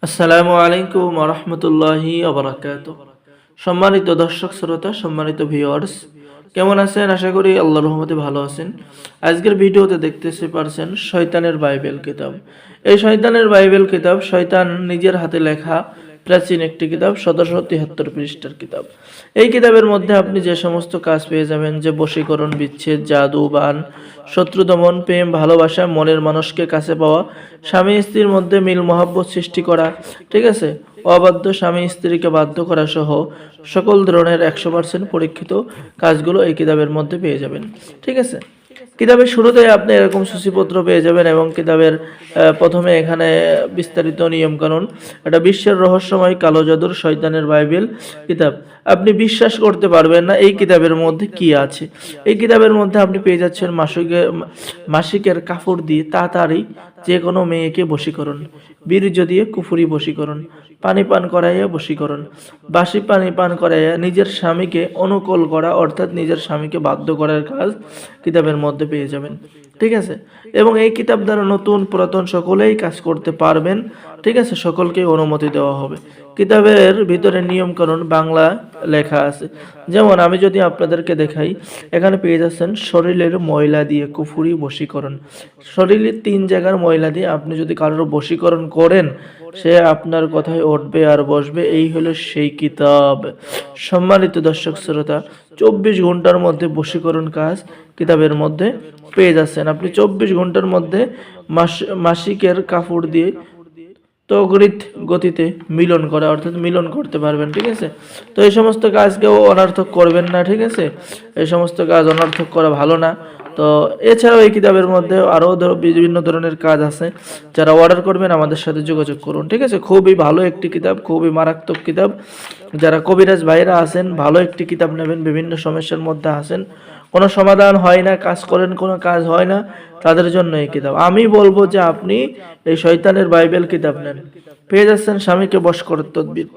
আসসালামু আলাইকুম ওয়া রাহমাতুল্লাহি ওয়া বারাকাতুহু। সম্মানিত দর্শক শ্রোতা, সম্মানিত ভিউয়ার্স, কেমন আছেন? আশা করি আল্লাহর রহমতে ভালো আছেন। আজকের ভিডিওতে দেখতেছি পারছেন শয়তানের বাইবেল কিতাব। এই শয়তানের বাইবেল কিতাব শয়তান নিজের হাতে লেখা প্রাচীন একটি কিতাব, 1773 পৃষ্ঠার কিতাব। এই কিতাবের মধ্যে আপনি যে সমস্ত কাজ পেয়ে যাবেন, যে বশীকরণ, বিচ্ছেদ, জাদু, বান, শত্রু দমন, প্রেম, ভালোবাসা, মনের মানুষকে কাছে পাওয়া, স্বামী স্ত্রীর মধ্যে মিল মহব্বত সৃষ্টি করা, ঠিক আছে, অবাধ্য স্বামী স্ত্রীকে বাধ্য করা সহ সকল ধরনের 100% পরীক্ষিত কাজগুলো এই কিতাবের মধ্যে পেয়ে যাবেন। ঠিক আছে, কিতাবের শুরুতে আপনি এরকম সূচিপত্র পেয়ে যাবেন এবং কিতাবের প্রথমে এখানে বিস্তারিত নিয়মকানুন, এটা বিশ্বের রহস্যময় কালো জাদুর শয়তানের বাইবেল কিতাব। আপনি বিশ্বাস করতে পারবেন না এই কিতাবের মধ্যে কি আছে। এই কিতাবের মধ্যে আপনি পেয়ে যাচ্ছেন মাসিকের কাপড় দিয়ে তাড়াতাড়ি যে কোনো মেয়েকে বশীকরণ, বীর্য দিয়ে কুফুরি বশীকরণ, পানি পান করাইয়া বশীকরণ, বাসি পানি পান করাইয়া নিজের স্বামীকে অনুকূল করা, অর্থাৎ নিজের স্বামীকে বাধ্য করার কাজ কিতাবের মধ্যে পেয়ে যাবেন। ঠিক আছে, এবং এই কিতাব দ্বারা নতুন পুরাতন সকলেই কাজ করতে পারবেন। ঠিক আছে, সকলকে অনুমতি দেওয়া হবে। কিতাবের ভিতরে নিয়মকানুন বাংলা লেখা আছে। যেমন আমি যদি আপনাদেরকে দেখাই, এখানে পেয়ে যাচ্ছেন শরীরের ময়লা দিয়ে কুফুরি বশীকরণ। শরীরের 3 জায়গার ময়লা দিয়ে আপনি যদি কারোর বশীকরণ করেন, সে আপনার কথায় উঠবে আর বসবে। এই হলো সেই কিতাব। সম্মানিত দর্শক শ্রোতা, 24 ঘন্টার মধ্যে বশীকরণ কাজ কিতাবের মধ্যে পেয়ে যাচ্ছেন। আপনি 24 ঘন্টার মধ্যে মাসিকের কাপড় দিয়ে তগরিত গতিতে মিলন করা, অর্থাৎ মিলন করতে পারবেন। ঠিক আছে, তো এই সমস্ত কাজ কেউ অনর্থক করবেন না। ঠিক আছে, এই সমস্ত কাজ অনর্থক করা ভালো না। তো এছাড়াও এই কিতাবের মধ্যে আরও বিভিন্ন ধরনের কাজ আছে। যারা অর্ডার করবেন আমাদের সাথে যোগাযোগ করুন। ঠিক আছে, খুবই ভালো একটি কিতাব, খুবই মারাত্মক কিতাব। যারা কবিরাজ ভাইরা আছেন, ভালো একটি কিতাব নেবেন। বিভিন্ন সমস্যার মধ্যে আছেন, কোনো সমাধান হয় না, কাজ করেন কোনো কাজ হয় না, তাদের জন্য এই কিতাব। আমি বলবো যে আপনি এই শয়তানের বাইবেল কিতাব নেন, পেয়ে যাচ্ছেন স্বামীকে বশ করার তদবির।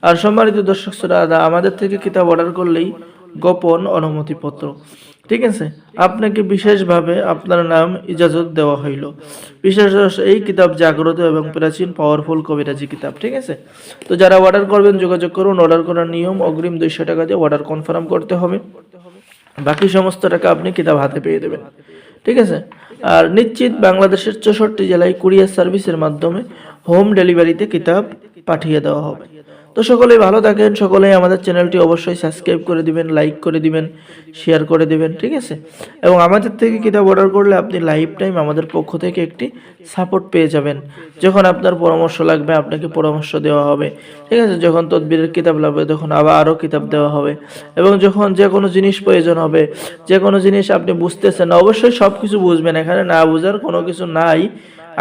আর সম্মানিত দর্শক শ্রোতা, আমাদের থেকে কিতাব অর্ডার করলেই গোপন অনুমতিপত্র। ঠিক আছে, আপনাকে বিশেষভাবে আপনার নাম ইজাজত দেওয়া হইল। বিশেষ এই কিতাব জাগ্রত এবং প্রাচীন পাওয়ারফুল কবিরাজি কিতাব। ঠিক আছে, তো যারা অর্ডার করবেন যোগাযোগ করুন। অর্ডার করার নিয়ম, অগ্রিম 200 টাকা দিয়ে অর্ডার কনফার্ম করতে হবে। বাকি সমস্ত টাকা আপনি কিতাব হাতে পেয়ে দেবেন। ঠিক আছে, আর নিশ্চিত বাংলাদেশের 64 জেলায় কুরিয়ার সার্ভিসের মাধ্যমে হোম ডেলিভারিতে কিতাব পাঠিয়ে দেওয়া হবে। তো সকলেই ভালো থাকেন, সকলেই আমাদের চ্যানেলটি অবশ্যই সাবস্ক্রাইব করে দিবেন, লাইক করে দিবেন, শেয়ার করে দিবেন। ঠিক আছে, এবং আমাদের থেকে কিতাব অর্ডার করলে আপনি লাইফ টাইম আমাদের পক্ষ থেকে একটি সাপোর্ট পেয়ে যাবেন। যখন আপনার পরামর্শ লাগবে আপনাকে পরামর্শ দেওয়া হবে। ঠিক আছে, যখন তদবিরের কিতাব লাগবে তখন আরও কিতাব দেওয়া হবে। এবং যখন যে কোনো জিনিস প্রয়োজন হবে, যে কোনো জিনিস আপনি বুঝতেছেন না, অবশ্যই সব কিছু বুঝবেন, এখানে না বোঝার কোনো কিছু নাই।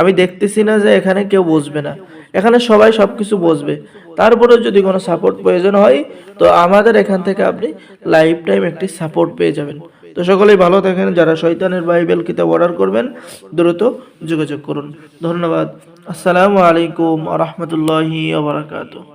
আমি দেখতেছি না যে এখানে কেউ বুঝবে না, এখানে সবাই সব কিছু বুঝবে। তারপরেও যদি কোনো সাপোর্ট প্রয়োজন হয়, তো আমাদের এখান থেকে আপনি লাইফ টাইম একটি সাপোর্ট পেয়ে যাবেন। তো সকলেই ভালো থাকেন। যারা শয়তানের বাইবেল কিতাব অর্ডার করবেন দ্রুত যোগাযোগ করুন। ধন্যবাদ। আসসালামু আলাইকুম ওয়া রাহমাতুল্লাহি ওয়া বারাকাতুহু।